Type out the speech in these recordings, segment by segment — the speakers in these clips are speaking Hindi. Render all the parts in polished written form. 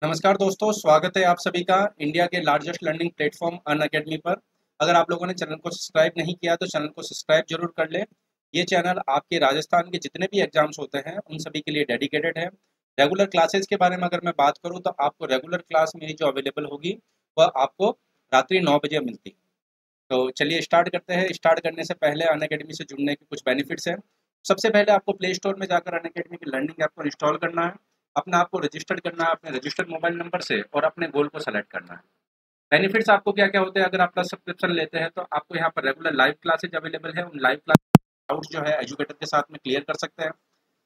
नमस्कार दोस्तों, स्वागत है आप सभी का इंडिया के लार्जेस्ट लर्निंग प्लेटफॉर्म अनअकैडमी पर। अगर आप लोगों ने चैनल को सब्सक्राइब नहीं किया तो चैनल को सब्सक्राइब जरूर कर लें। ये चैनल आपके राजस्थान के जितने भी एग्जाम्स होते हैं उन सभी के लिए डेडिकेटेड है। रेगुलर क्लासेस के बारे में अगर मैं बात करूँ तो आपको रेगुलर क्लास मेरी जो अवेलेबल होगी वह आपको रात्रि 9 बजे मिलती है। तो चलिए स्टार्ट करते हैं। स्टार्ट करने से पहले अनअकैडमी से जुड़ने के कुछ बेनिफिट्स हैं। सबसे पहले आपको प्ले स्टोर में जाकर अनअकैडमी की लर्निंग ऐप को इंस्टॉल करना है। अपने आप को रजिस्टर्ड करना है अपने रजिस्टर्ड मोबाइल नंबर से और अपने गोल को सेलेक्ट करना है। बेनिफिट्स आपको क्या क्या होते हैं अगर आप प्लस सब्सक्रिप्शन लेते हैं तो आपको यहाँ पर रेगुलर लाइव क्लासेज अवेलेबल है। उन लाइव क्लास डाउट्स जो है एजुकेटर के साथ में क्लियर कर सकते हैं।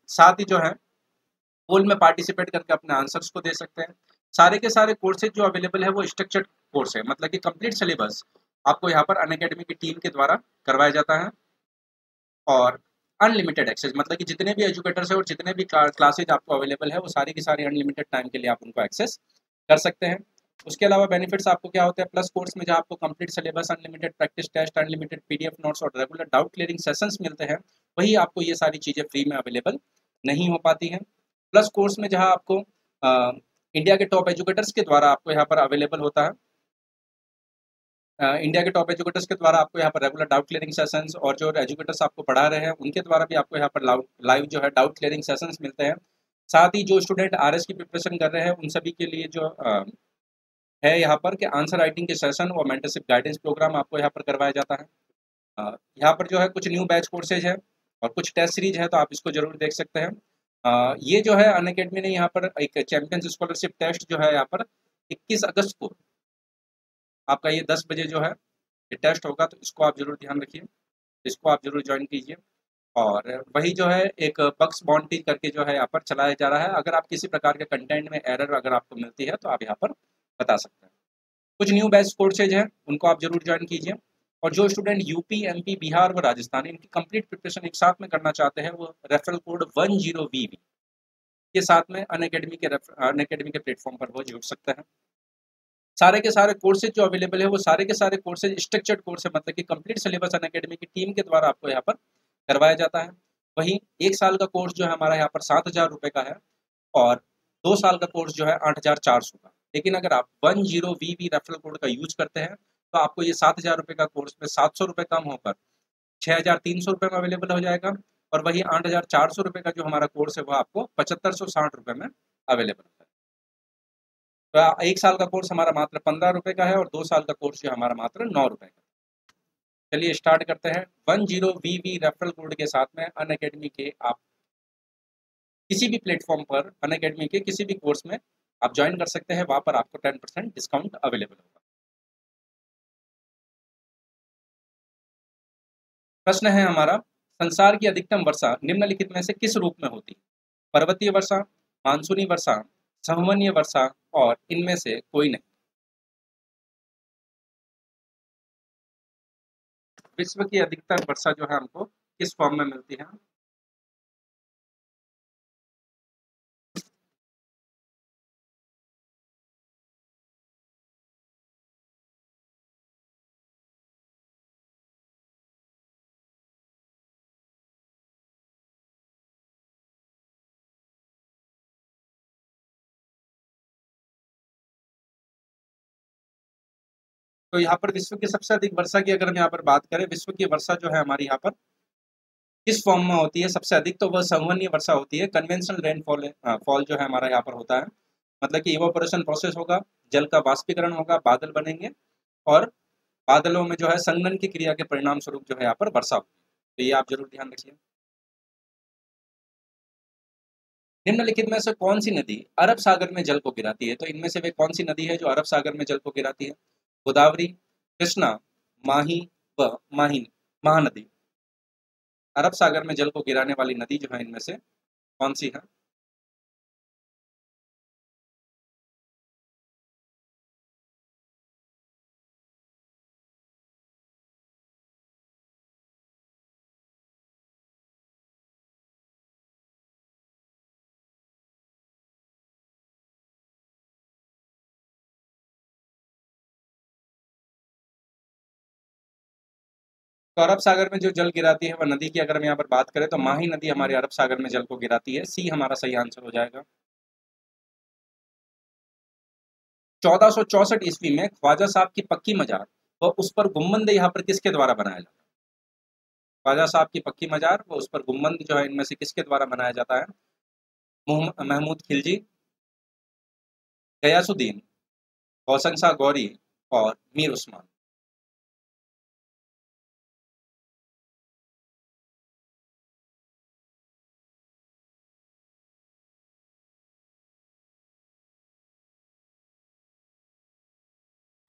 साथ ही जो है पोल में पार्टिसिपेट करके अपने आंसर्स को दे सकते हैं। सारे के सारे कोर्सेज जो अवेलेबल है वो स्ट्रक्चर्ड कोर्स है, मतलब कि कंप्लीट सिलेबस आपको यहाँ पर अनअकैडमी की टीम के द्वारा करवाया जाता है। और अनलिमिटेड एक्सेस, मतलब कि जितने भी एजुकेटर्स हैं और जितने भी क्लासेज आपको अवेलेबल है वो सारी की सारी अनलिमिटेड टाइम के लिए आप उनको एक्सेस कर सकते हैं। उसके अलावा बेनिफिट्स आपको क्या होते हैं प्लस कोर्स में, जहाँ आपको complete syllabus, unlimited practice test, unlimited PDF notes और रेगुलर डाउट क्लियरिंग सेशंस मिलते हैं। वही आपको ये सारी चीज़ें फ्री में अवेलेबल नहीं हो पाती हैं। प्लस कोर्स में जहाँ आपको इंडिया के टॉप एजुकेटर्स के द्वारा आपको यहाँ पर अवेलेबल होता है। इंडिया के टॉप एजुकेटर्स के द्वारा आपको यहाँ पर रेगुलर डाउट क्लियरिंग सेशंस और जो एजुकेटर्स आपको पढ़ा रहे हैं उनके द्वारा भी आपको यहाँ पर लाइव जो है डाउट क्लियरिंग सेशंस मिलते हैं। साथ ही जो स्टूडेंट आरएस की प्रिपरेशन कर रहे हैं उन सभी के लिए जो है यहाँ पर कि आंसर राइटिंग के सेशन और मेंटरशिप गाइडेंस प्रोग्राम आपको यहाँ पर करवाया जाता है। यहाँ पर जो है कुछ न्यू बैच कोर्सेज है और कुछ टेस्ट सीरीज है, तो आप इसको जरूर देख सकते हैं। ये जो है अनअकैडमी ने यहाँ पर एक चैंपियंस स्कॉलरशिप टेस्ट जो है यहाँ पर 21 अगस्त को आपका ये 10 बजे जो है ये टेस्ट होगा, तो इसको आप जरूर ध्यान रखिए, इसको आप जरूर ज्वाइन कीजिए। और वही जो है एक बग्स बाउंटी करके जो है यहाँ पर चलाया जा रहा है। अगर आप किसी प्रकार के कंटेंट में एरर अगर आपको मिलती है तो आप यहाँ पर बता सकते हैं। कुछ न्यू बैच कोर्सेज हैं उनको आप जरूर ज्वाइन कीजिए। और जो स्टूडेंट यूपी, एमपी, बिहार व राजस्थान इनकी कंप्लीट प्रिपरेशन एक साथ में करना चाहते हैं वो रेफरल कोड 10VV के साथ में अनअकैडमी के प्लेटफॉर्म पर वो जुड़ सकते हैं। सारे के सारे कोर्सेज जो अवेलेबल है वो सारे के सारे कोर्सेज स्ट्रक्चर्ड कोर्स है, मतलब कि कंप्लीट सिलेबस अनअकैडमी की टीम के द्वारा आपको यहाँ पर करवाया जाता है। वहीं 1 साल का कोर्स जो है हमारा यहाँ पर 7,000 रुपये का है और 2 साल का कोर्स जो है 8,400 का। लेकिन अगर आप 10VV रेफरल कोड का यूज करते हैं तो आपको ये 7,000 रुपये का कोर्स में 700 रुपये कम होकर 6,300 रुपये में अवेलेबल हो जाएगा। और वही 8,400 रुपये का जो हमारा कोर्स है वो आपको 7,560 रुपये में अवेलेबल होता है। तो 1 साल का कोर्स हमारा मात्र 15 रुपये का है और 2 साल का कोर्स जो हमारा मात्र 9 रुपये का है। चलिए स्टार्ट करते हैं। 10VV रेफरल कोड के साथ में अनअकैडमी के आप किसी भी प्लेटफॉर्म पर अनअकैडमी के किसी भी कोर्स में आप ज्वाइन कर सकते हैं। वहां पर आपको 10% डिस्काउंट अवेलेबल होगा। प्रश्न है हमारा, संसार की अधिकतम वर्षा निम्नलिखित में से किस रूप में होती है? पर्वतीय वर्षा, मानसूनी वर्षा, संवहनीय वर्षा और इनमें से कोई नहीं। विश्व की अधिकतर वर्षा जो है हमको किस फॉर्म में मिलती है? तो यहाँ पर विश्व की सबसे अधिक वर्षा की अगर हम यहाँ पर बात करें, विश्व की वर्षा जो है हमारी यहाँ पर किस फॉर्म में होती है सबसे अधिक, तो वह संवहनीय वर्षा होती है। कन्वेंशनल रेनफॉल फॉल जो है हमारा यहाँ पर होता है, मतलब कि इवापोरेशन प्रोसेस होगा, जल का वाष्पीकरण होगा, बादल बनेंगे और बादलों में जो है संघनन की क्रिया के परिणाम स्वरूप जो है यहाँ पर वर्षा होगी। तो ये आप जरूर ध्यान रखिए। निम्नलिखित में से कौन सी नदी अरब सागर में जल को गिराती है? तो इनमें से वे कौन सी नदी है जो अरब सागर में जल को गिराती है? गोदावरी, कृष्णा, माही व माही महानदी। अरब सागर में जल को गिराने वाली नदी जो है इनमें से कौन सी है? तो अरब सागर में जो जल गिराती है वह नदी की अगर हम यहाँ पर बात करें तो माही नदी हमारे अरब सागर में जल को गिराती है। सी हमारा सही आंसर हो जाएगा। 1464 ईस्वी में ख्वाजा साहब की पक्की मजार व उस पर गुम्बद यहाँ पर किसके द्वारा बनाया जाता है? ख्वाजा साहब की पक्की मजार व उस पर गुम्बद जो है इनमें से किसके द्वारा बनाया जाता है? महमूद खिलजी, गयासुद्दीन, हौसन शाह गौरी और मीर उस्मान।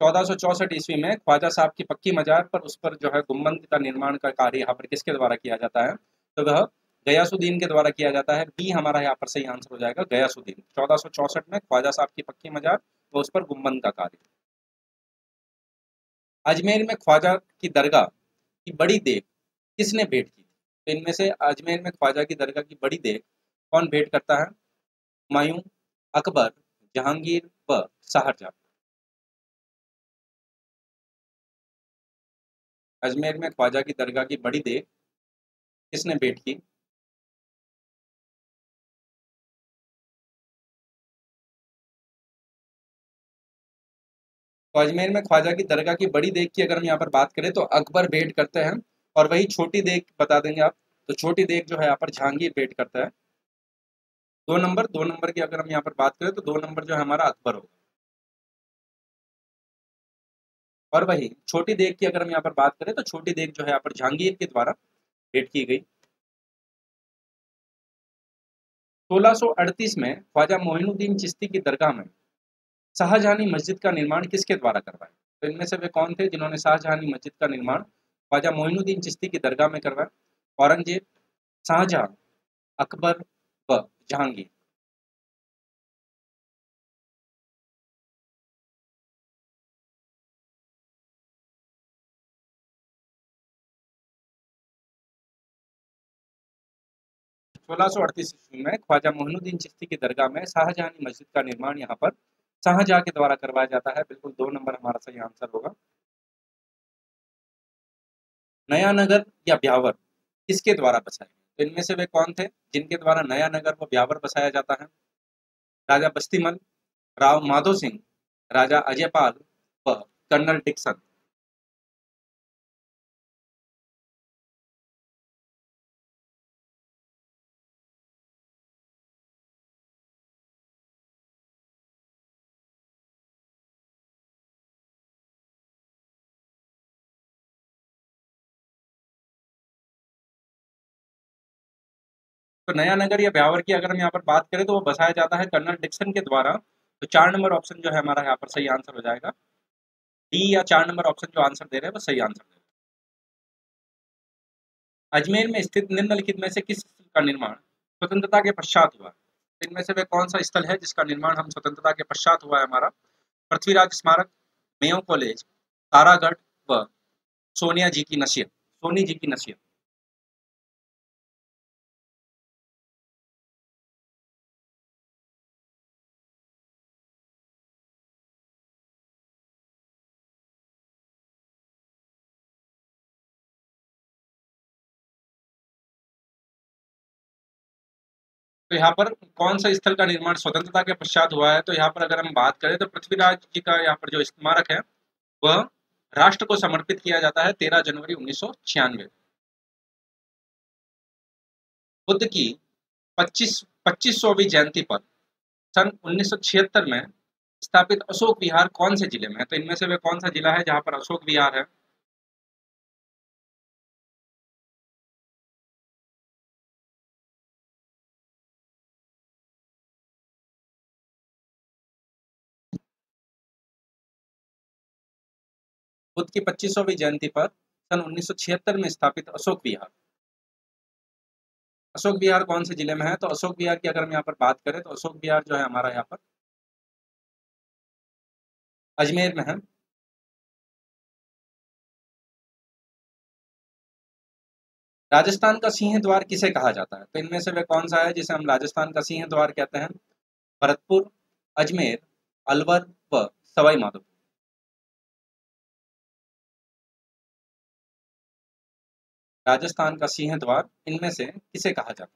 1464 ईस्वी में ख्वाजा साहब की पक्की मजार पर उस पर जो है गुम्बद का निर्माण का कार्य यहाँ पर किसके द्वारा किया जाता है? तो वह गयासुद्दीन के द्वारा किया जाता है। बी हमारा यहाँ पर सही आंसर हो जाएगा, गयासुद्दीन। 1464 में ख्वाजा साहब की पक्की मजार व उस पर गुम्बद का कार्य। अजमेर में ख्वाजा की दरगाह की बड़ी देग किसने भेंट की? तो इनमें से अजमेर में ख्वाजा की दरगाह की बड़ी देग कौन भेंट करता है? हुमायूं, अकबर, जहांगीर व शाहजहां। अजमेर में ख्वाजा की दरगाह की बड़ी देग किसने भेंट की? तो अजमेर में ख्वाजा की दरगाह की बड़ी देग की अगर हम यहाँ पर बात करें तो अकबर भेंट करते हैं, और वही छोटी देग बता देंगे आप, तो छोटी देग जो है यहाँ पर जहांगीर भेंट करता है। 2 नंबर की अगर हम यहाँ पर बात करें तो 2 नंबर जो है हमारा अकबर होगा, और वही छोटी देग की अगर हम यहाँ पर बात करें तो छोटी देग जो है यहाँ पर जहांगीर के द्वारा भेंट की गई। 1638 में ख्वाजा मोइनुद्दीन चिश्ती की दरगाह में शाहजहानी मस्जिद का निर्माण किसके द्वारा करवाया? तो इनमें से वे कौन थे जिन्होंने शाहजहानी मस्जिद का निर्माण ख्वाजा मोइनुद्दीन चिश्ती की दरगाह में करवाया? औरंगजेब, शाहजहां, अकबर व जहांगीर। 1638 ईस्वी में ख्वाजा मोइनुद्दीन चिश्ती की दरगाह में शाहजहानी मस्जिद का निर्माण यहाँ पर शाहजहां के द्वारा करवाया जाता है। बिल्कुल 2 नंबर हमारा सही आंसर होगा। नया नगर या ब्यावर किसके द्वारा बसाया गया? तो इनमें से वे कौन थे जिनके द्वारा नया नगर व ब्यावर बसाया जाता है? राजा बस्तीमल, राव माधो सिंह, राजा अजयपाल व कर्नल डिक्सन। तो नया नगर या ब्यावर की अगर हम यहाँ पर बात करें तो वो बसाया जाता है कर्नल डिक्सन के द्वारा। तो 4 नंबर ऑप्शन जो है हमारा यहाँ पर सही आंसर हो जाएगा। डी या 4 नंबर ऑप्शन जो आंसर दे रहे हैं वो सही आंसर दे रहे हैं। अजमेर में स्थित निम्नलिखित में से किस स्थल का निर्माण स्वतंत्रता के पश्चात हुआ? इनमें से वे कौन सा स्थल है जिसका निर्माण हम स्वतंत्रता के पश्चात हुआ है हमारा? पृथ्वीराज स्मारक, मेयो कॉलेज, तारागढ़ व सोनिया जी की नसीहत, सोनी जी की नसीहत। तो यहाँ पर कौन सा स्थल का निर्माण स्वतंत्रता के पश्चात हुआ है? तो यहाँ पर अगर हम बात करें तो पृथ्वीराज जी का यहाँ पर जो स्मारक है वह राष्ट्र को समर्पित किया जाता है 13 जनवरी 1996। बुद्ध की 25वीं जयंती पर सन 1976 में स्थापित अशोक विहार कौन से जिले में है? तो इनमें से वे कौन सा जिला है जहाँ पर अशोक विहार है? बुद्ध की 25वीं जयंती पर सन 1976 में स्थापित अशोक विहार, अशोक विहार कौन से जिले में है? तो अशोक विहार की अगर हम यहाँ पर बात करें तो अशोक विहार जो है हमारा यहाँ पर अजमेर में है। राजस्थान का सिंह द्वार किसे कहा जाता है? तो इनमें से वे कौन सा है जिसे हम राजस्थान का सिंह द्वार कहते हैं? भरतपुर, अजमेर, अलवर व सवाई माधोपुर। राजस्थान का सिंह द्वार इनमें से किसे कहा जाता है?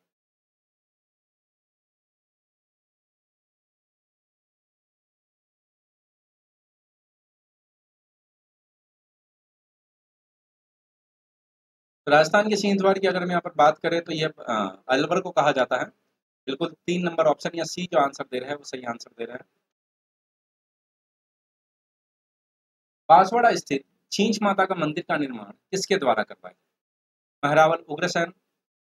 तो राजस्थान के सिंह द्वार की अगर हम यहाँ पर बात करें तो ये अलवर को कहा जाता है। बिल्कुल 3 नंबर ऑप्शन या सी जो आंसर दे रहे हैं वो सही आंसर दे रहे हैं। बांसवाड़ा स्थित छींच माता का मंदिर का निर्माण किसके द्वारा करवाया? महरावल उग्रसेन,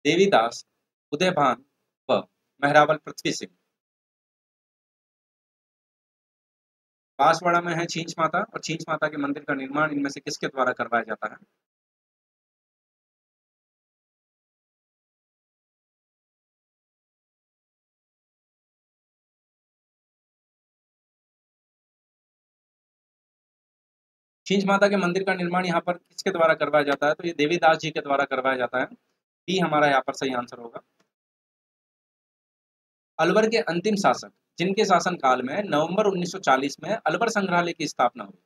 देवीदास, उदयभान व महरावल पृथ्वी सिंह। बांसवाड़ा में है छींच माता और छींच माता के मंदिर का निर्माण इनमें से किसके द्वारा करवाया जाता है? छींच माता के मंदिर का निर्माण यहाँ पर किसके द्वारा करवाया जाता है? तो ये देवीदास जी के द्वारा करवाया जाता है। बी हमारा यहाँ पर सही आंसर होगा। अलवर के अंतिम शासक जिनके शासनकाल में नवंबर 1940 में अलवर संग्रहालय की स्थापना हुई।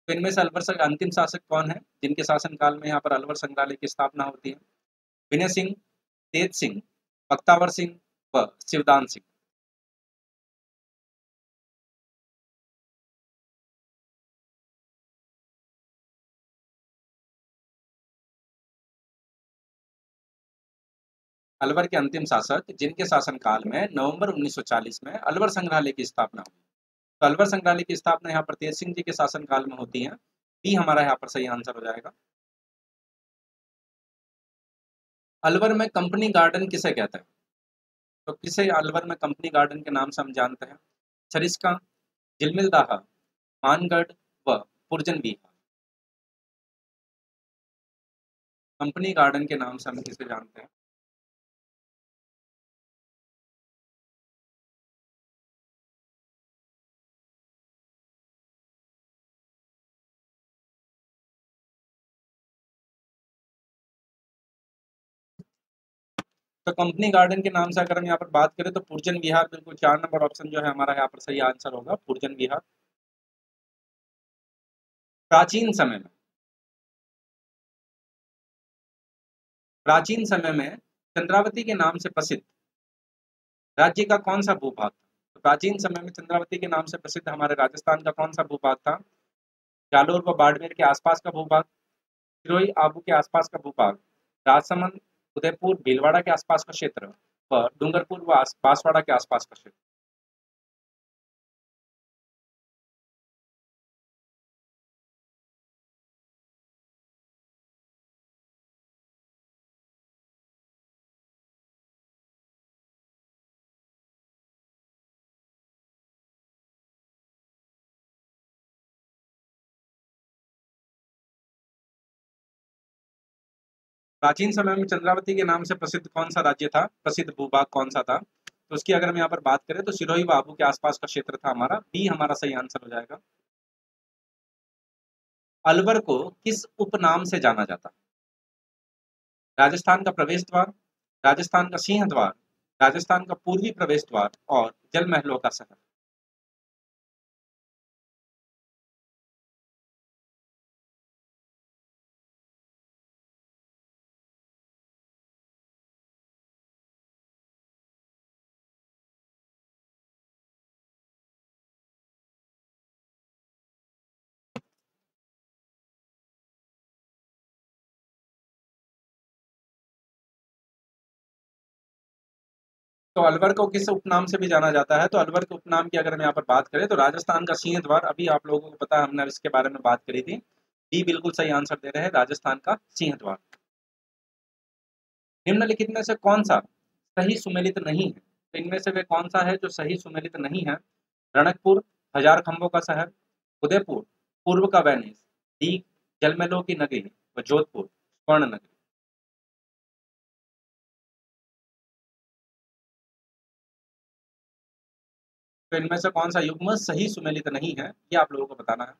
तो इनमें से अलवर का अंतिम शासक कौन है जिनके शासनकाल में यहाँ पर अलवर संग्रहालय की स्थापना होती है? विनय सिंह, तेज सिंह, बख्तावर सिंह व शिवदान सिंह। अलवर के अंतिम शासक जिनके शासनकाल में नवंबर 1940 में अलवर संग्रहालय की स्थापना हुई। तो अलवर संग्रहालय की स्थापना यहाँ पर तेज सिंह जी के शासनकाल में होती है। बी हमारा यहाँ पर सही आंसर हो जाएगा। अलवर में कंपनी गार्डन किसे कहते हैं? तो किसे अलवर में कंपनी गार्डन के नाम से हम जानते हैं? छरिस्का, झिलमिल दाहा, मानगढ़ व पुरजन विहार। कंपनी गार्डन के नाम से हम किसे जानते हैं? तो कंपनी गार्डन के नाम से अगर हम यहाँ पर बात करें तो पुरजन विहार बिल्कुल 4 नंबर ऑप्शन जो है हमारा यहाँ पर सही आंसर होगा, पुरजन विहार। प्राचीन समय में प्राचीन समय में चंद्रावती के नाम से प्रसिद्ध राज्य का कौन सा भूभाग था? तो प्राचीन समय में चंद्रावती के नाम से प्रसिद्ध हमारे राजस्थान का कौन सा भूभाग था? जालोर व बाड़मेर के आसपास का भूभाग, सिरोही आबू के आसपास का भूभाग, राजसमंद, उदयपुर, भीलवाड़ा के आसपास का क्षेत्र व डूंगरपुर व बांसवाड़ा के आसपास का क्षेत्र। प्राचीन समय में चंद्रावती के नाम से प्रसिद्ध कौन सा राज्य था, प्रसिद्ध भूभाग कौन सा था? तो उसकी अगर हम यहाँ पर बात करें तो सिरोही व आबू के आसपास का क्षेत्र था हमारा। बी हमारा सही आंसर हो जाएगा। अलवर को किस उपनाम से जाना जाता? राजस्थान का प्रवेश द्वार, राजस्थान का सिंह द्वार, राजस्थान का पूर्वी प्रवेश द्वार और जल महलों का शहर। तो अलवर को किस उपनाम से भी जाना जाता है? तो अलवर के उपनाम की अगर हम यहाँ पर बात करें तो राजस्थान का सिंह द्वार, अभी आप लोगों को पता है हमने इसके बारे में बात करी थी। डी बिल्कुल सही आंसर दे रहे हैं, राजस्थान का सिंह द्वार। निम्नलिखित में से कौन सा सही सुमेलित नहीं है? तो इनमें से वे कौन सा है जो सही सुमेलित नहीं है? रणकपुर, हजार खंभों का शहर, उदयपुर, पूर्व का वेनिस, डी जलमैलों की नगरी व जोधपुर स्वर्ण नगरी। तो इनमें से कौन सा युग्म सही सुमेलित नहीं है, ये आप लोगों को बताना है।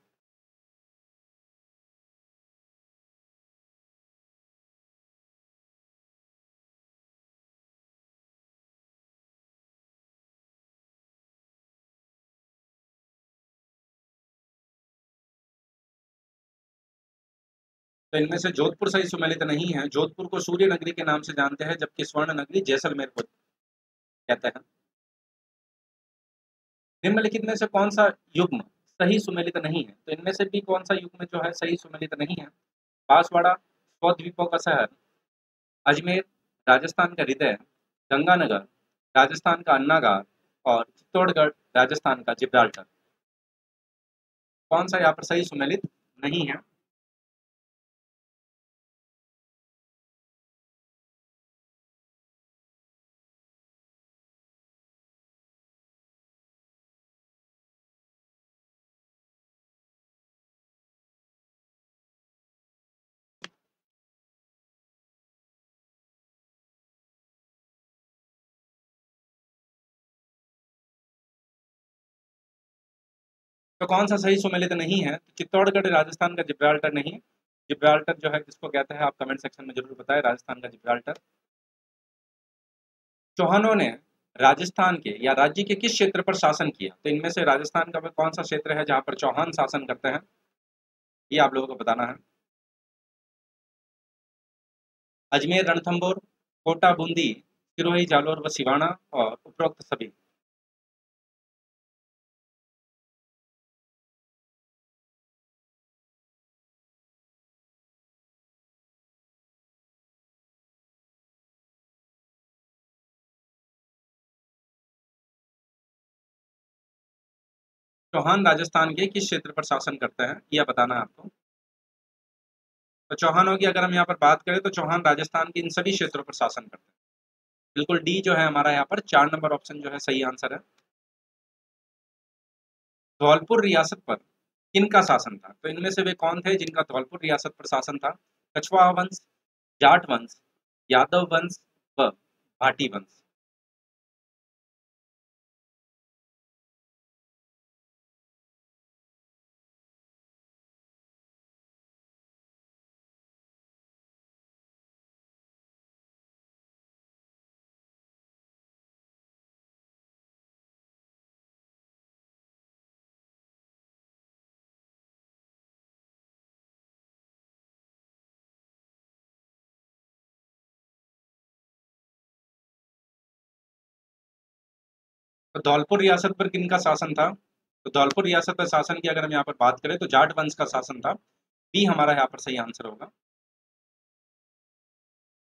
तो इनमें से जोधपुर सही सुमेलित नहीं है। जोधपुर को सूर्य नगरी के नाम से जानते हैं जबकि स्वर्ण नगरी जैसलमेर को कहते हैं। निम्नलिखित में से कौन सा युग्म सही सुमेलित नहीं है? तो इनमें से भी कौन सा युग्म जो है सही सुमेलित नहीं है? बांसवाड़ा, द्वीपों का शहर, अजमेर राजस्थान का हृदय, गंगानगर राजस्थान का अन्नागार और चित्तौड़गढ़ राजस्थान का जिब्राल्टर। कौन सा यहाँ पर सही सुमेलित नहीं है? तो कौन सा सही सुमेलित नहीं है? तो चित्तौड़गढ़ राजस्थान का जिब्राल्टर नहीं। जिब्राल्टर जो है किसको कहते हैं, आप कमेंट सेक्शन में जरूर बताएं, राजस्थान का जिब्राल्टर। चौहानों ने राजस्थान के या राज्य के किस क्षेत्र पर शासन किया? तो इनमें से राजस्थान का वह कौन सा क्षेत्र है जहां पर चौहान शासन करते हैं, ये आप लोगों को बताना है। अजमेर, रणथंभौर, कोटा, बूंदी, सिरोही, जालौर व सिवाना और उपरोक्त सभी। चौहान राजस्थान के किस क्षेत्र पर शासन करते हैं, यह बताना है आपको। तो चौहानों की अगर हम यहाँ पर बात करें तो चौहान राजस्थान के इन सभी क्षेत्रों पर शासन करते हैं। बिल्कुल डी जो है हमारा यहाँ पर 4 नंबर ऑप्शन जो है सही आंसर है। धौलपुर रियासत पर किनका शासन था? तो इनमें से वे कौन थे जिनका धौलपुर रियासत पर शासन था? कछवाहा वंश, जाट वंश, यादव वंश व भाटी वंश। तो धौलपुर रियासत पर किनका शासन था? तो धौलपुर रियासत पर शासन की अगर हम यहाँ पर बात करें तो जाट वंश का शासन था। बी हमारा यहाँ पर सही आंसर होगा।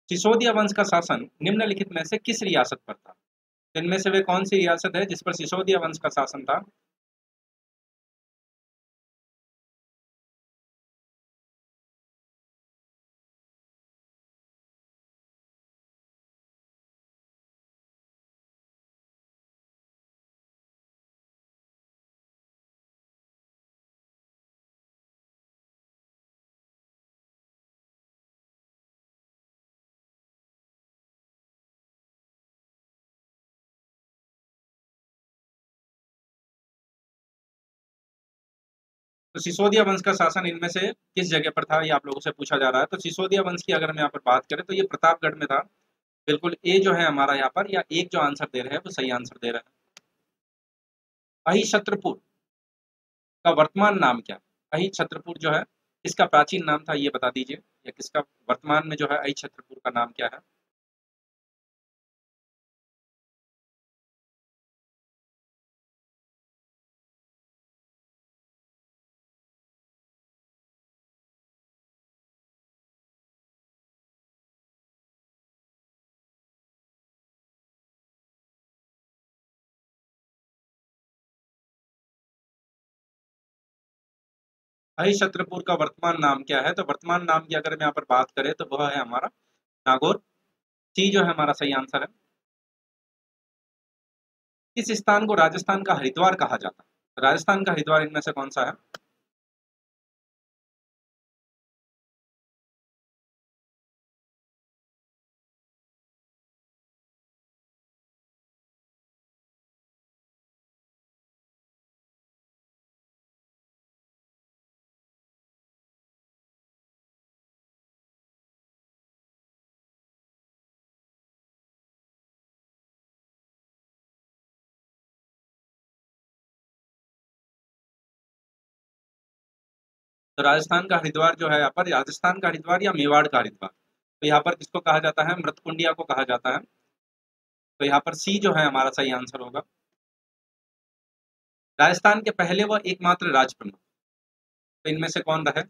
सिसोदिया वंश का शासन निम्नलिखित में से किस रियासत पर था? इनमें से वे कौन सी रियासत है जिस पर सिसोदिया वंश का शासन था? तो सिसोदिया वंश का शासन इनमें से किस जगह पर था, ये आप लोगों से पूछा जा रहा है। तो सिसोदिया वंश की अगर हम यहाँ पर बात करें तो ये प्रतापगढ़ में था। बिल्कुल ए जो है हमारा यहाँ पर, या एक जो आंसर दे रहे हैं वो सही आंसर दे रहे हैं। अहिछत्रपुर का वर्तमान नाम क्या? अहिछत्रपुर जो है इसका प्राचीन नाम था, ये बता दीजिए, या किसका वर्तमान में जो है अहिछत्रपुर का नाम क्या है? अहिछत्रपुर का वर्तमान नाम क्या है? तो वर्तमान नाम की अगर हम यहाँ पर बात करें तो वह है हमारा नागौर। सी जो है हमारा सही आंसर है। किस स्थान को राजस्थान का हरिद्वार कहा जाता है? राजस्थान का हरिद्वार इनमें से कौन सा है? तो राजस्थान का हरिद्वार जो है यहाँ पर, राजस्थान का हरिद्वार या मेवाड़ का हरिद्वार, तो यहाँ पर किसको कहा जाता है? मृतकुंडिया को कहा जाता है। तो यहाँ पर सी जो है हमारा सही आंसर होगा। राजस्थान के पहले व एकमात्र राज प्रमुख, तो इनमें से कौन रहे?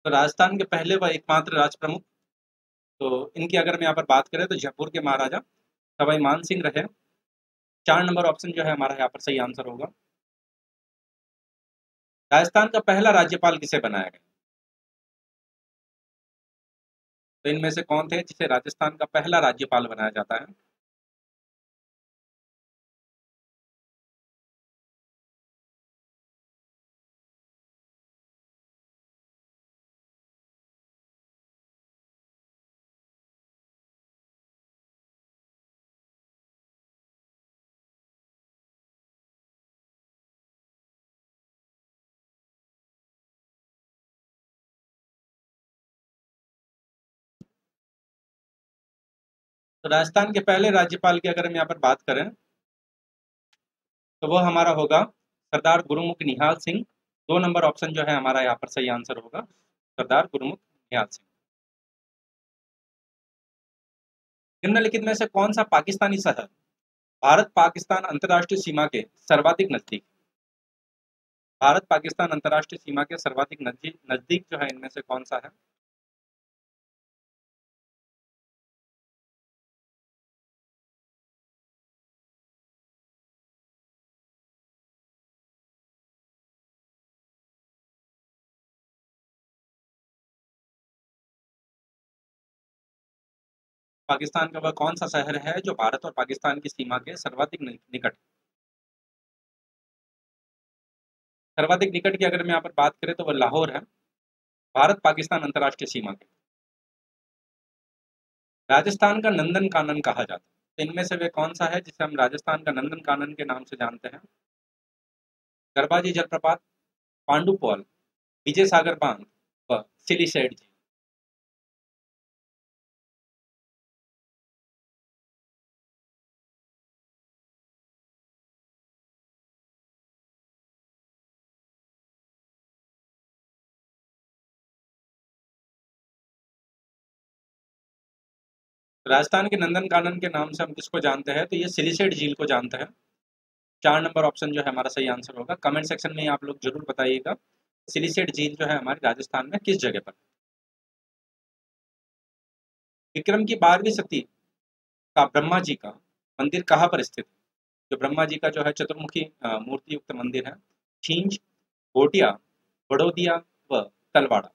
तो राजस्थान के पहले व एकमात्र राज प्रमुख, तो इनकी अगर हम यहाँ पर बात करें तो जयपुर के महाराजा सवाई मान सिंह रहे। 4 नंबर ऑप्शन जो है हमारा यहाँ पर सही आंसर होगा। राजस्थान का पहला राज्यपाल किसे बनाया गया? तो इनमें से कौन थे जिसे राजस्थान का पहला राज्यपाल बनाया जाता है? तो राजस्थान के पहले राज्यपाल की अगर हम यहाँ पर बात करें तो वो हमारा होगा सरदार गुरुमुख निहाल सिंह। 2 नंबर ऑप्शन जो है हमारा यहाँ पर सही आंसर होगा, सरदार गुरुमुख निहाल सिंह। निम्नलिखित में से कौन सा पाकिस्तानी शहर भारत पाकिस्तान अंतर्राष्ट्रीय सीमा के सर्वाधिक नजदीक, भारत पाकिस्तान अंतर्राष्ट्रीय सीमा के सर्वाधिक नजदीक जो है इनमें से कौन सा है? पाकिस्तान का वह कौन सा शहर है जो भारत और पाकिस्तान की सीमा के सर्वाधिक निकट, सर्वाधिक निकट की अगर हम यहाँ पर बात करें तो वह लाहौर है, भारत पाकिस्तान अंतर्राष्ट्रीय सीमा के। राजस्थान का नंदन कानन कहा जाता है, तो इनमें से वे कौन सा है जिसे हम राजस्थान का नंदन कानन के नाम से जानते हैं? गरबाजी जलप्रपात, पांडु पॉल, विजय सागर बांध व सिलीसेड झील। राजस्थान के नंदन कानन के नाम से हम किसको जानते हैं? तो ये सिलीसेड झील को जानते हैं। 4 नंबर ऑप्शन जो है हमारा सही आंसर होगा। कमेंट सेक्शन में आप लोग जरूर बताइएगा सिलीसेड झील जो है हमारे राजस्थान में किस जगह पर। विक्रम की 12वीं सती का ब्रह्मा जी का मंदिर कहाँ पर स्थित है? जो ब्रह्मा जी का जो है चतुर्मुखी मूर्ति युक्त मंदिर है, छींच, घोटिया, बड़ौदिया व तलवाड़ा।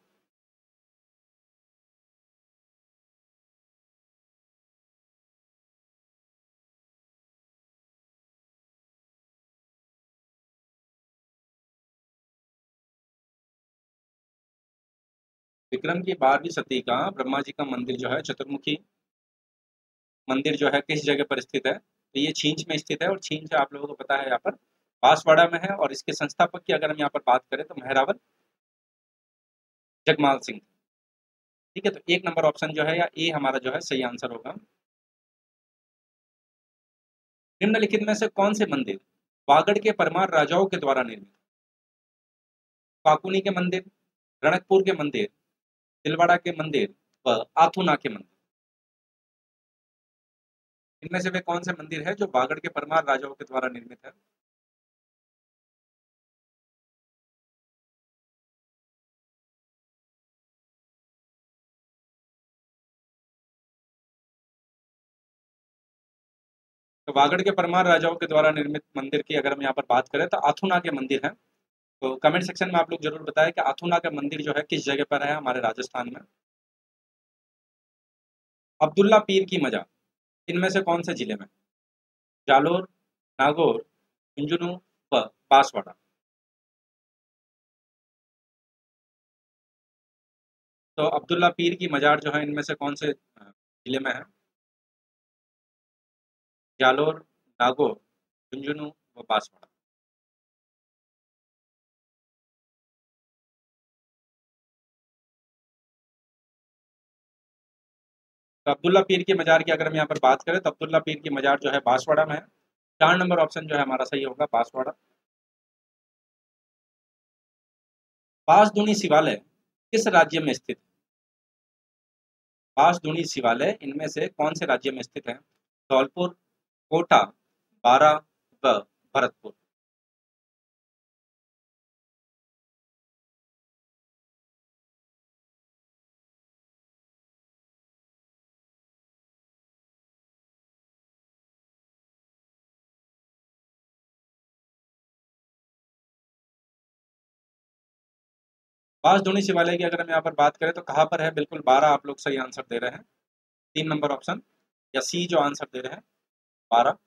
विक्रम की 12वीं सदी का ब्रह्मा जी का मंदिर जो है चतुर्मुखी मंदिर जो है किस जगह पर स्थित है? तो ये छींच में स्थित है, और छींच आप लोगों को पता है यहाँ पर बांसवाड़ा में है, और इसके संस्थापक की अगर हम यहाँ पर बात करें तो मेहरावल जगमाल सिंह। ठीक है, तो 1 नंबर ऑप्शन जो है या ए हमारा जो है सही आंसर होगा। निम्नलिखित में से कौन से मंदिर वागड़ के परमार राजाओं के द्वारा निर्मित? काकुनी के मंदिर, रणकपुर के मंदिर, तिलवाड़ा के मंदिर व आथुना के मंदिर। इनमें से वे कौन से मंदिर है जो वागड़ के परमार राजाओं के द्वारा निर्मित है? तो वागड़ के परमार राजाओं के द्वारा निर्मित मंदिर की अगर हम यहाँ पर बात करें तो आथुना के मंदिर है। तो कमेंट सेक्शन में आप लोग जरूर बताएं कि आथुना का मंदिर जो है किस जगह पर है हमारे राजस्थान में। अब्दुल्ला पीर की मजार इनमें से कौन से जिले में? जालोर, नागौर, झुंझुनू व बांसवाड़ा। तो अब्दुल्ला पीर की मजार जो है इनमें से कौन से जिले में है? जालोर, नागौर, झुंझुनू व बांसवाड़ा। तो अब्दुल्ला पीर की मजार की अगर हम यहाँ पर बात करें तो अब्दुल्ला पीर की मजार जो है बांसवाड़ा में है। 4 नंबर ऑप्शन जो है हमारा सही होगा, बांसवाड़ा। बांसदुनी शिवालय किस राज्य में स्थित है? बांसदुनी शिवालय इनमें से कौन से राज्य में स्थित है? धौलपुर, कोटा, बारा व भरतपुर। बांसडोनी शिवालय की अगर हम यहाँ पर बात करें तो कहाँ पर है, बिल्कुल 12 आप लोग सही आंसर दे रहे हैं। 3 नंबर ऑप्शन या सी जो आंसर दे रहे हैं 12।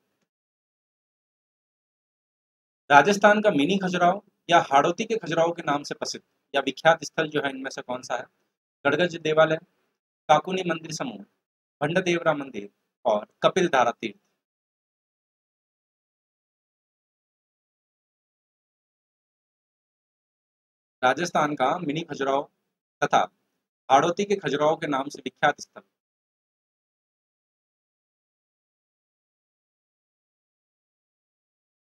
राजस्थान का मिनी खजुराहो या हाड़ौती के खजुराहो के नाम से प्रसिद्ध या विख्यात स्थल जो है इनमें से कौन सा है? गड़गज देवालय, काकुनी मंदिर समूह, भंडदेवरा मंदिर और कपिल धारा तीर्थ। राजस्थान का मिनी खजुराहो तथा हाड़ौती के खजुराहो के नाम से विख्यात स्थल।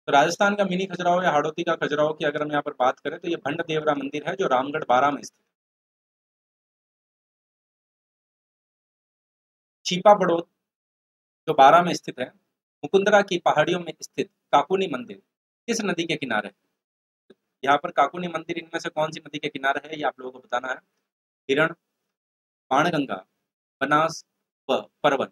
तो राजस्थान का मिनी खजुराहो या हाड़ौती का खजुराहो की अगर हम यहाँ पर बात करें तो ये भंडदेवरा मंदिर है जो रामगढ़ बारां में स्थित है। चीपा बड़ौद जो बारां में स्थित है, मुकुंदरा की पहाड़ियों में स्थित काकुनी मंदिर किस नदी के किनारे है? यहाँ पर काकुनी मंदिर इनमें से कौन सी नदी के किनारे है, ये आप लोगों को बताना है। हिरण, बाणगंगा, बनास व परवन।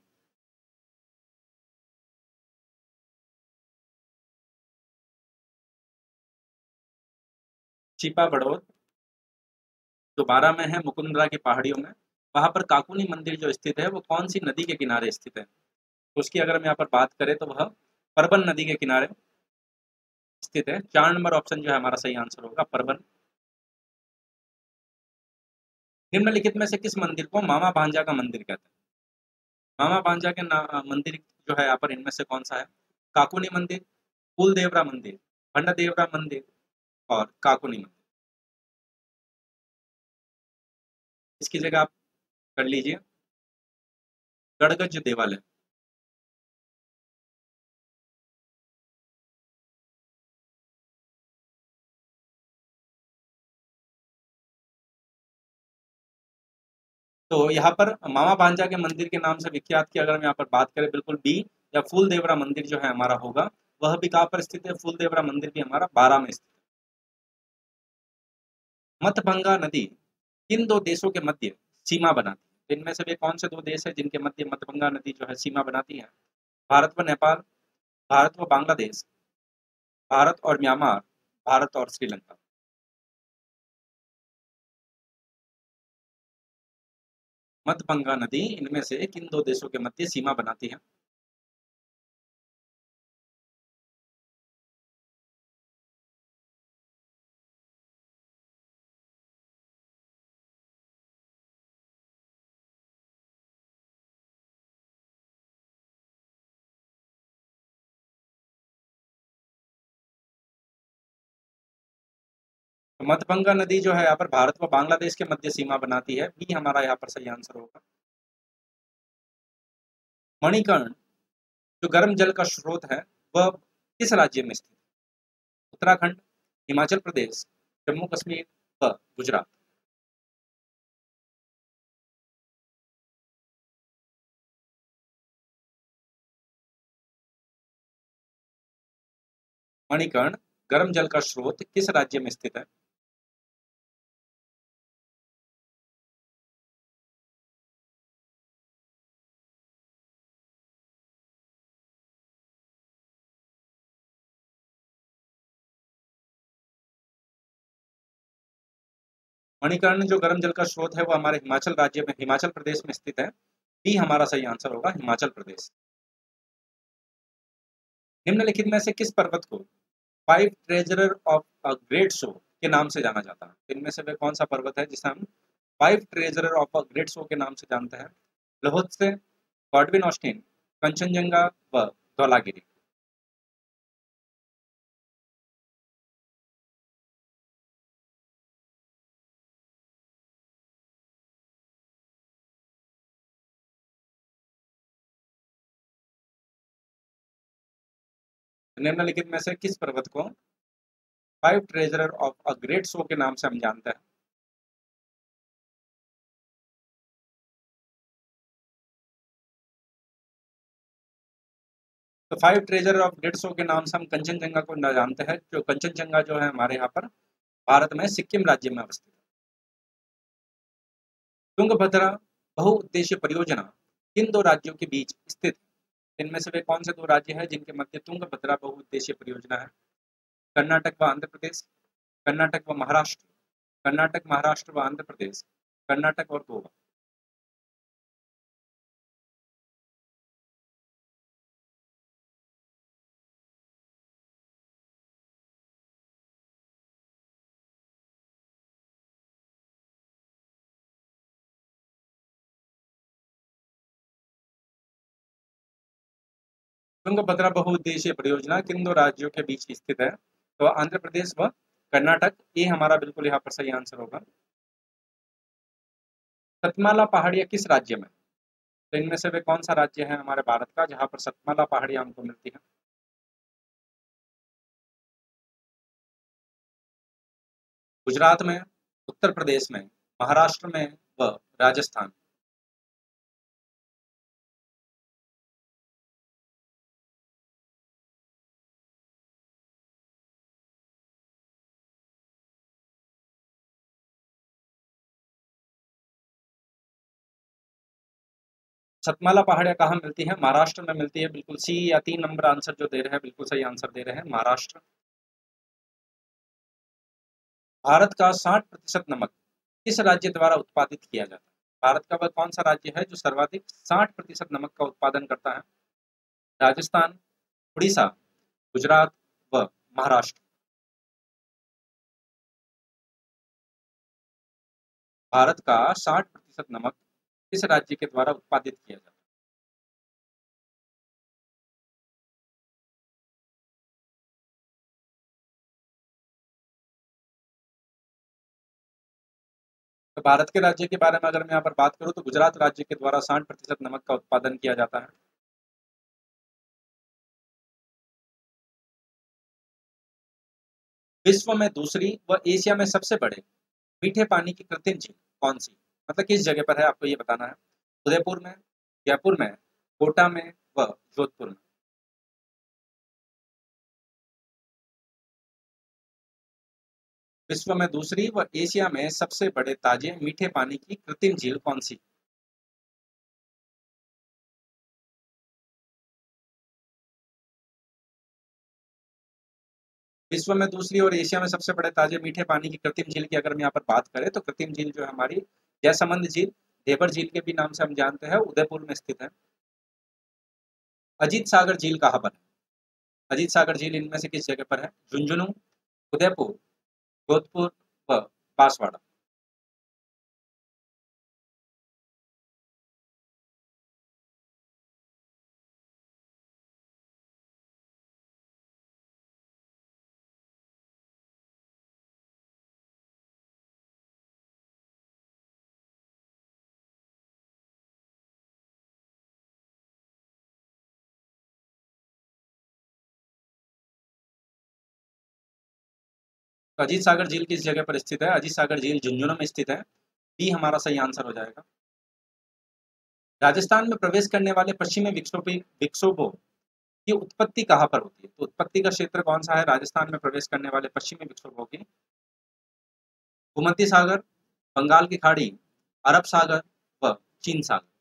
चीपा बड़ौद जो बारां में है, मुकुंदरा की पहाड़ियों में, वहां पर काकुनी मंदिर जो स्थित है वो कौन सी नदी के किनारे स्थित है? तो उसकी अगर हम यहाँ पर बात करें तो वह परबन नदी के किनारे स्थित है। 4 नंबर ऑप्शन जो है हमारा सही आंसर होगा, परबन। निम्नलिखित में से किस मंदिर को मामा भांजा का मंदिर कहते हैं? मामा भांजा के मंदिर जो है यहाँ पर इनमें से कौन सा है? काकुनी मंदिर, कुलदेवरा मंदिर, भंडदेवरा मंदिर और काकुनी मंदिर। इसकी जगह आप कर लीजिए गड़गज देवालय। तो यहाँ पर मामा भांजा के मंदिर के नाम से विख्यात की अगर हम यहाँ पर बात करें, बिल्कुल बी, या फूल देवरा मंदिर जो है हमारा होगा। वह भी कहाँ पर स्थित है? फूल देवरा मंदिर भी हमारा बारां में स्थित है। मतभंगा नदी किन दो देशों के मध्य सीमा बनाती है? तो इनमें से वे कौन से दो देश है जिनके मध्य मतभंगा नदी जो है सीमा बनाती है? भारत व नेपाल, भारत व बांग्लादेश, भारत और म्यांमार, भारत और श्रीलंका। मतभंगा नदी इनमें से किन दो देशों के मध्य सीमा बनाती है? तो मतभंगा नदी जो है यहाँ पर भारत व बांग्लादेश के मध्य सीमा बनाती है, बी हमारा यहाँ पर सही आंसर होगा। मणिकर्ण जो गर्म जल का स्रोत है वह किस राज्य में स्थित है? उत्तराखंड, हिमाचल प्रदेश, जम्मू कश्मीर व गुजरात। मणिकर्ण गर्म जल का स्रोत किस राज्य में स्थित है? मणिकर्ण जो गर्म जल का स्रोत है वो हमारे हिमाचल राज्य में, हिमाचल प्रदेश में स्थित है। बी हमारा सही आंसर होगा, हिमाचल प्रदेश। निम्नलिखित में से किस पर्वत को five treasurer of a great show के नाम से जाना जाता है? इनमें से वे कौन सा पर्वत है जिसे हम five treasurer of a great show के नाम से जानते हैं? लोहोत्से, गॉडविन ऑस्टिन, कंचनजंगा व धौलागिरी। निम्नलिखित में से किस पर्वत को five treasurer of a great show के नाम से हम जानते हैं? तो five treasure of great show के नाम से हम कंचनजंगा को न जानते हैं, जो कंचनजंगा जो है हमारे यहाँ पर भारत में सिक्किम राज्य में अवस्थित है। तुंगभद्रा बहुउद्देशीय परियोजना किन दो राज्यों के बीच स्थित है? इनमें से वे कौन से दो राज्य हैं जिनके मध्य तुंगभद्रा बहुउद्देशीय परियोजना है? कर्नाटक व आंध्र प्रदेश, कर्नाटक व महाराष्ट्र, कर्नाटक, महाराष्ट्र व आंध्र प्रदेश, कर्नाटक और गोवा। तुंगभद्रा बहुउद्देशीय परियोजना किन दो राज्यों के बीच स्थित है? तो आंध्र प्रदेश व कर्नाटक, ये हमारा बिल्कुल यहाँ पर सही आंसर होगा। सतमाला पहाड़ियाँ किस राज्य में? तो इनमें से वे कौन सा राज्य है हमारे भारत का जहाँ पर सतमाला पहाड़ियाँ हमको मिलती हैं? गुजरात में, उत्तर प्रदेश में, महाराष्ट्र में व राजस्थान। सतमाला पहाड़ियाँ कहाँ मिलती हैं? महाराष्ट्र में मिलती है, बिल्कुल सी या 3 नंबर आंसर जो दे रहे हैं बिल्कुल सही आंसर दे रहे हैं, महाराष्ट्र। भारत का 60% नमक किस राज्य द्वारा उत्पादित किया जाता है? भारत का वह कौन सा राज्य है जो सर्वाधिक 60% नमक का उत्पादन करता है? राजस्थान, उड़ीसा, गुजरात व महाराष्ट्र। भारत का 60% नमक किस राज्य के द्वारा उत्पादित किया जाता है? तो भारत के राज्य के बारे में अगर मैं यहाँ पर बात करूँ तो गुजरात राज्य के द्वारा 60% नमक का उत्पादन किया जाता है। विश्व में दूसरी व एशिया में सबसे बड़े मीठे पानी की कृत्रिम झील कौन सी? मतलब किस जगह पर है आपको ये बताना है। उदयपुर में, जयपुर में, कोटा में व जोधपुर में। विश्व में दूसरी व एशिया में सबसे बड़े ताजे मीठे पानी की कृत्रिम झील कौन सी? विश्व में दूसरी और एशिया में सबसे बड़े ताजे मीठे पानी की कृत्रिम झील की अगर हम यहाँ पर बात करें तो कृत्रिम झील जो है हमारी जयसमंद झील, देवर झील के भी नाम से हम जानते हैं, उदयपुर में स्थित है। अजीत सागर झील कहाँ पर है? अजीत सागर झील इनमें से किस जगह पर है? झुंझुनू, उदयपुर, जोधपुर व बांसवाड़ा। तो अजीत सागर झील किस जगह पर स्थित है? अजीत सागर झील झुंझुनू में स्थित है। बी हमारा सही आंसर हो जाएगा। राजस्थान में प्रवेश करने वाले पश्चिमी विक्षोभों की उत्पत्ति कहाँ पर होती है? तो उत्पत्ति का क्षेत्र कौन सा है राजस्थान में प्रवेश करने वाले पश्चिमी विक्षोभों की? भूमध्य सागर, बंगाल की खाड़ी, अरब सागर व चीन सागर।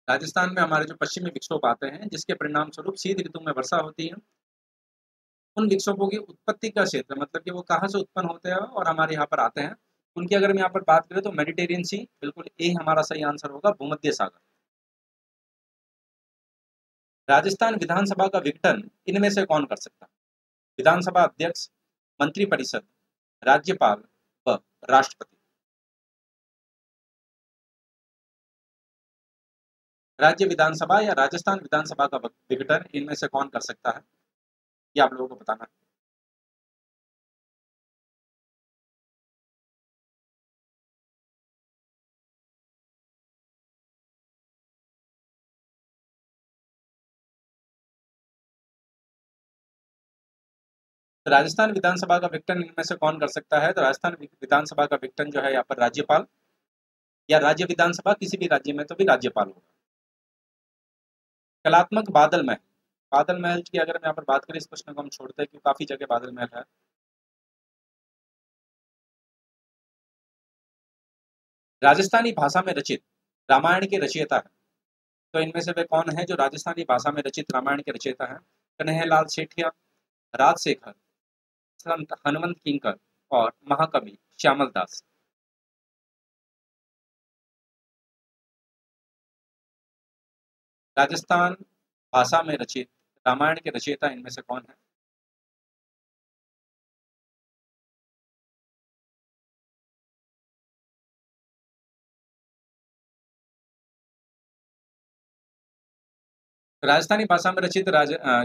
राजस्थान में हमारे जो पश्चिमी विक्षोभ आते हैं जिसके परिणाम स्वरूप शीत ऋतु में वर्षा होती है, उन विक्षोभों की उत्पत्ति का क्षेत्र मतलब कि वो कहाँ से उत्पन्न होते हैं और हमारे यहाँ पर आते हैं, उनकी अगर हम यहाँ पर बात करें तो मेडिटेरियन सी, बिल्कुल ए हमारा सही आंसर होगा, भूमध्य सागर। राजस्थान विधानसभा का विघटन इनमें से कौन कर सकता है? विधानसभा अध्यक्ष, मंत्रिपरिषद, राज्यपाल व राष्ट्रपति। राज्य विधानसभा या राजस्थान विधानसभा का विघटन इनमें से कौन कर सकता है, ये आप लोगों को बताना है। तो राजस्थान विधानसभा का विघटन इनमें से कौन कर सकता है? तो राजस्थान विधानसभा का विघटन जो है यहाँ पर राज्यपाल, या राज्य विधानसभा किसी भी राज्य में तो भी राज्यपाल होगा। कलात्मक बादल महल, बादल महल की अगर हम यहाँ पर बात करें इस प्रश्न को हम छोड़ते हैं क्योंकि काफी जगह बादल महल है। राजस्थानी भाषा में रचित रामायण के रचयिता है। तो इनमें से वे कौन है जो राजस्थानी भाषा में रचित रामायण के रचयिता हैं? कन्हैयालाल सेठिया, राजशेखर, संत हनुमंत किंकर और महाकवि श्यामल दास। राजस्थान भाषा में रचित रामायण के रचयिता इनमें से कौन है? राजस्थानी भाषा में रचित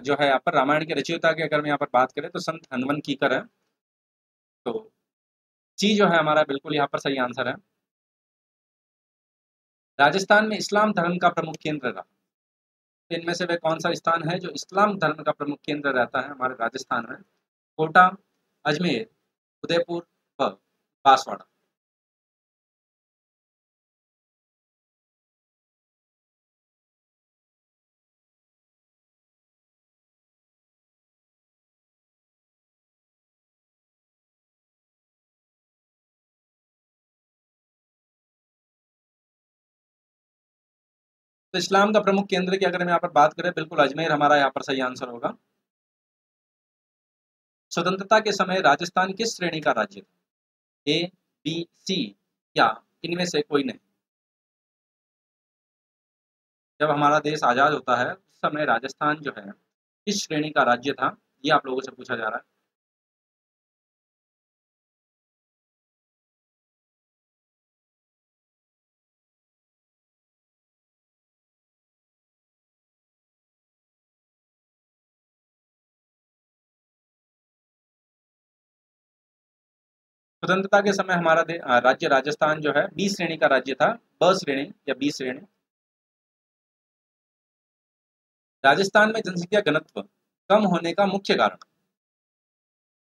जो है यहाँ पर रामायण के रचयिता की अगर हम यहाँ पर बात करें तो संत हनुमंत कीकर है। तो सी जो है हमारा बिल्कुल यहाँ पर सही आंसर है। राजस्थान में इस्लाम धर्म का प्रमुख केंद्र रहा। इनमें से वे कौन सा स्थान है जो इस्लाम धर्म का प्रमुख केंद्र रहता है हमारे राजस्थान में? कोटा, अजमेर, उदयपुर व बांसवाड़ा। तो इस्लाम का प्रमुख केंद्र की अगर हम यहाँ पर बात करें, बिल्कुल अजमेर हमारा यहाँ पर सही आंसर होगा। स्वतंत्रता के समय राजस्थान किस श्रेणी का राज्य था? ए, बी, सी या इनमें से कोई नहीं? जब हमारा देश आजाद होता है उस समय राजस्थान जो है किस श्रेणी का राज्य था, ये आप लोगों से पूछा जा रहा है। स्वतंत्रता के समय हमारा राज्य राजस्थान जो है बी श्रेणी का राज्य था। ब श्रेणी या बी श्रेणी। राजस्थान में जनसंख्या घनत्व कम होने का मुख्य कारण?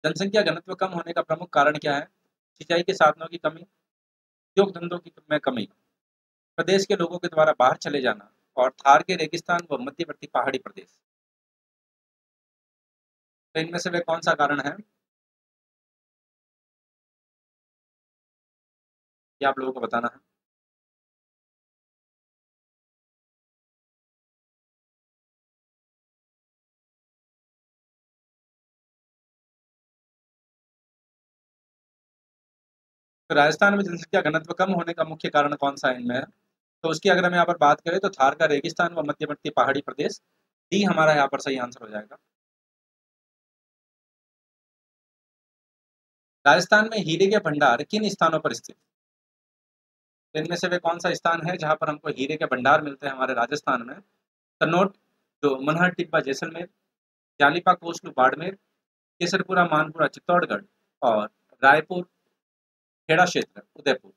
जनसंख्या घनत्व कम होने का प्रमुख कारण क्या है? सिंचाई के साधनों की कमी, उद्योग धंधों की में कमी, प्रदेश के लोगों के द्वारा बाहर चले जाना और थार के रेगिस्तान व मध्यवर्ती पहाड़ी प्रदेश। तो इनमें से वे कौन सा कारण है, ये आप लोगों को बताना है। तो राजस्थान में जनसंख्या घनत्व कम होने का मुख्य कारण कौन सा इनमें है? तो उसकी अगर हम यहाँ पर बात करें तो थार का रेगिस्तान व मध्यवर्ती पहाड़ी प्रदेश। डी हमारा यहाँ पर सही आंसर हो जाएगा। राजस्थान में हीरे के भंडार किन स्थानों पर स्थित? तो इनमें से वे कौन सा स्थान है जहाँ पर हमको हीरे के भंडार मिलते हैं हमारे राजस्थान में? कन्नौज, जो मनहर टिब्बा जैसलमेर, जालिपा कोस्लू बाड़मेर, केसरपुरा मानपुरा चित्तौड़गढ़ और रायपुर खेड़ा क्षेत्र उदयपुर।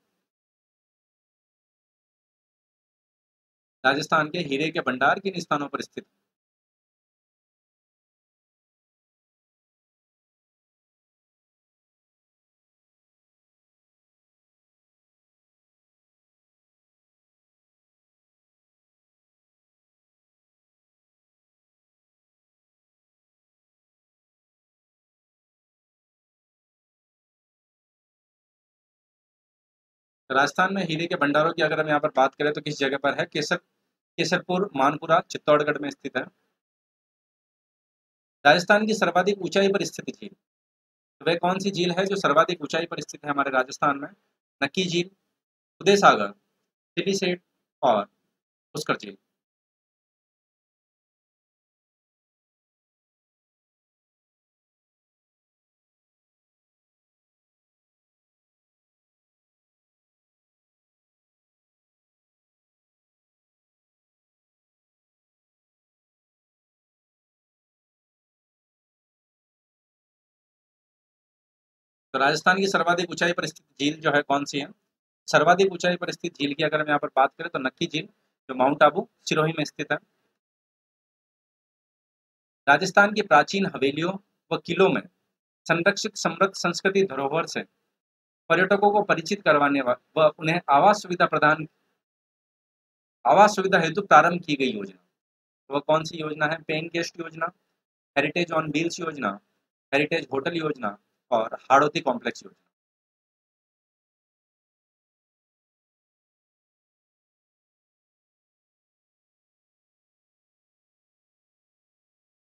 राजस्थान के हीरे के भंडार किन स्थानों पर स्थित? राजस्थान में हीरे के भंडारों की अगर हम यहाँ पर बात करें तो किस जगह पर है? केसरपुर मानपुरा चित्तौड़गढ़ में स्थित है। राजस्थान की सर्वाधिक ऊंचाई पर स्थित झील, तो वह कौन सी झील है जो सर्वाधिक ऊंचाई पर स्थित है हमारे राजस्थान में? नक्की झील, उदय सागर, सिलीसेट और पुष्कर झील। तो राजस्थान की सर्वाधिक ऊंचाई पर स्थित झील जो है कौन सी है? सर्वाधिक ऊंचाई पर स्थित झील की अगर हम यहाँ पर बात करें तो नक्की झील, जो माउंट आबू सिरोही में स्थित है। राजस्थान की प्राचीन हवेलियों व किलों में संरक्षित समृद्ध संस्कृति धरोहर से पर्यटकों को परिचित करवाने व उन्हें आवास सुविधा हेतु प्रारंभ की गई योजना, तो वह कौन सी योजना है? पेइंग गेस्ट योजना, हेरिटेज ऑन व्हील्स योजना, हेरिटेज होटल योजना और हाड़ौती कॉम्प्लेक्स योजना।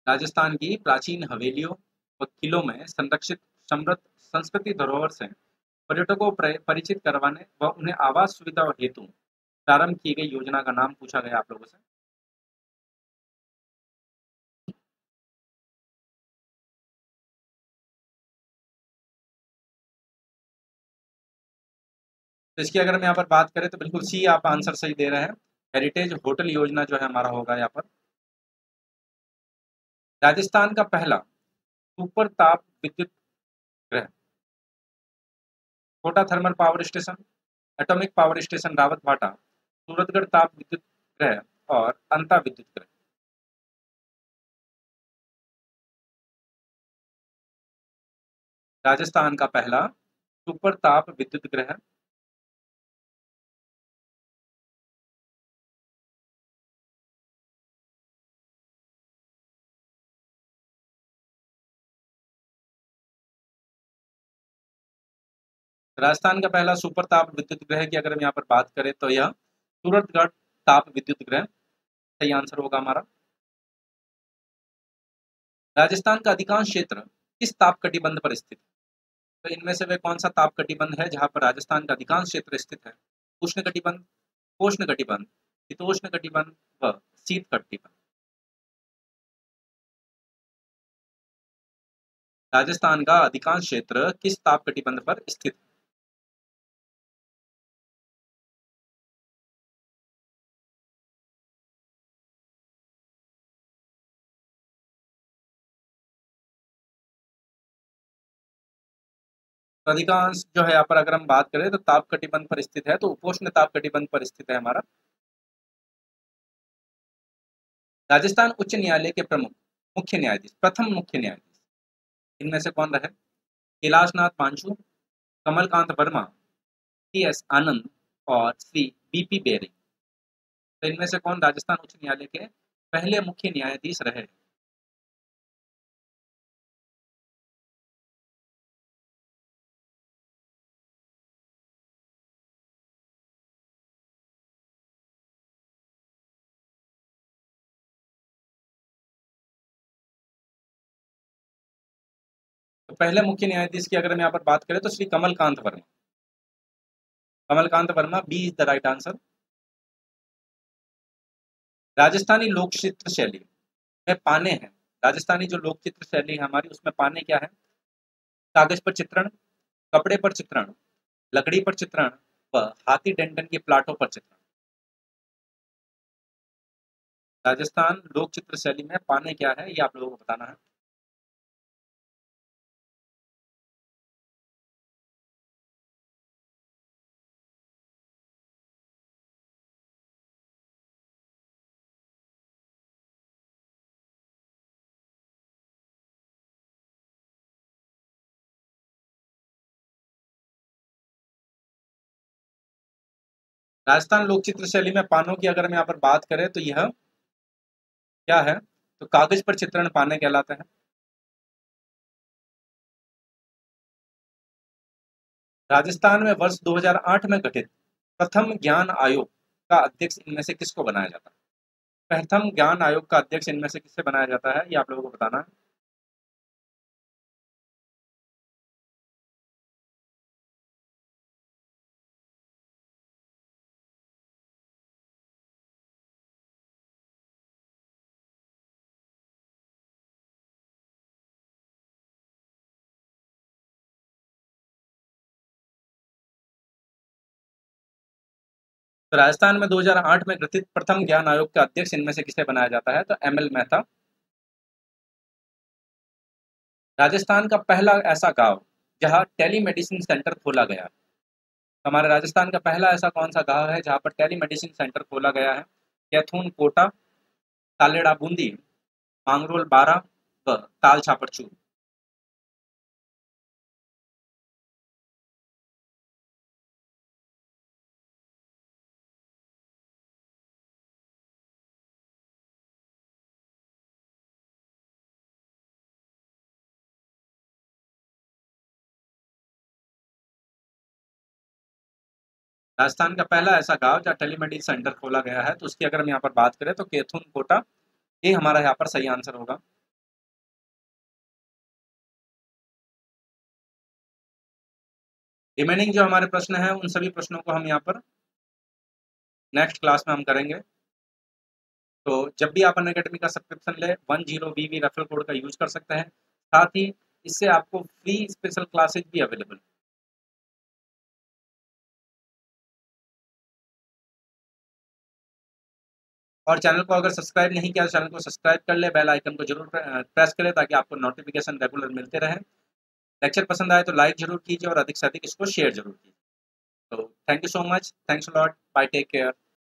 राजस्थान की प्राचीन हवेलियों व किलों में संरक्षित समृद्ध संस्कृति धरोहर से पर्यटकों को परिचित करवाने व उन्हें आवास सुविधा हेतु प्रारंभ की गई योजना का नाम पूछा गया आप लोगों से। तो इसकी अगर हम यहाँ पर बात करें तो बिल्कुल सी आप आंसर सही दे रहे हैं। हेरिटेज होटल योजना जो है हमारा होगा यहाँ पर। राजस्थान का पहला सुपर ताप विद्युत ग्रह, Kota thermal power station, atomic power station Rawat Bhata, Suratgarh ताप विद्युत ग्रह और अंता विद्युत ग्रह। राजस्थान का पहला सुपर ताप विद्युत ग्रह, राजस्थान का पहला सुपर ताप विद्युत ग्रह की अगर हम यहाँ पर बात करें तो यह सूरतगढ़ ताप विद्युत ग्रह सही आंसर होगा हमारा। राजस्थान का अधिकांश क्षेत्र किस ताप कटिबंध पर स्थित है? तो इनमें से वह कौन सा ताप कटिबंध है जहां पर राजस्थान का अधिकांश क्षेत्र स्थित है? उष्ण कटिबंध, पोष्ण कटिबंध, शीतोष्ण कटिबंध व शीत कटिबंध। राजस्थान का अधिकांश क्षेत्र किस ताप कटिबंध पर स्थित है? तो अधिकांश जो है यहाँ पर अगर हम बात करें तो ताप कटिबंध पर स्थित है, तो उपोष्ण ताप कटिबंध पर स्थित है हमारा। राजस्थान उच्च न्यायालय के प्रमुख मुख्य न्यायाधीश, प्रथम मुख्य न्यायाधीश इनमें से कौन रहे? कैलाशनाथ पांचू, कमलकांत वर्मा, टी एस आनंद और श्री बीपी बेरी। तो इनमें से कौन राजस्थान उच्च न्यायालय के पहले मुख्य न्यायाधीश रहे? तो पहले मुख्य न्यायाधीश की अगर हम यहाँ पर बात करें तो Shri Kamalkant Verma. Kamalkant Verma, B is the right answer. Rajasthani लोक चित्र शैली में पाने हैं, राजस्थानी जो लोक चित्र शैली है हमारी उसमें पाने क्या है? कागज पर चित्रण, कपड़े पर चित्रण, लकड़ी पर चित्रण व हाथी डंडन के प्लाटों पर चित्रण। राजस्थान लोक चित्र शैली में पाने क्या है ये आप लोगों को बताना है। राजस्थान लोक चित्र शैली में पानों की अगर हम यहाँ पर बात करें तो यह क्या है? तो कागज पर चित्रण पाने कहलाते हैं। राजस्थान में वर्ष 2008 में गठित प्रथम ज्ञान आयोग का अध्यक्ष इनमें से किसको बनाया जाता है? प्रथम ज्ञान आयोग का अध्यक्ष इनमें से किससे बनाया जाता है ये आप लोगों को बताना है। तो राजस्थान में 2008 में गठित प्रथम ज्ञान आयोग का अध्यक्ष इनमें से किसे बनाया जाता है? तो एमएल मेहता। राजस्थान का पहला ऐसा गांव जहां टेलीमेडिसिन सेंटर खोला गया है। हमारे राजस्थान का पहला ऐसा कौन सा गांव है जहां पर टेलीमेडिसिन सेंटर खोला गया है? कैथून कोटा, तालेड़ा बूंदी, मांगरोल बारा व ताल छापरचू। राजस्थान का पहला ऐसा गांव जहाँ टेलीमेडिसिन सेंटर खोला गया है तो उसकी अगर हम यहाँ पर बात करें तो कैथून कोटा ये हमारा यहाँ पर सही आंसर होगा। रिमेनिंग जो हमारे प्रश्न हैं उन सभी प्रश्नों को हम यहाँ पर नेक्स्ट क्लास में हम करेंगे। तो जब भी आप अनअकैडमी का सब्सक्रिप्शन ले 10VV रेफरल कोड का यूज कर सकते हैं। साथ ही इससे आपको फ्री स्पेशल क्लासेज भी अवेलेबल। और चैनल को अगर सब्सक्राइब नहीं किया तो चैनल को सब्सक्राइब कर ले, बेल आइकन को जरूर प्रेस करें ताकि आपको नोटिफिकेशन रेगुलर मिलते रहे। लेक्चर पसंद आए तो लाइक जरूर कीजिए और अधिक से अधिक इसको शेयर जरूर कीजिए। तो thank you so much, thanks a lot, bye, take care.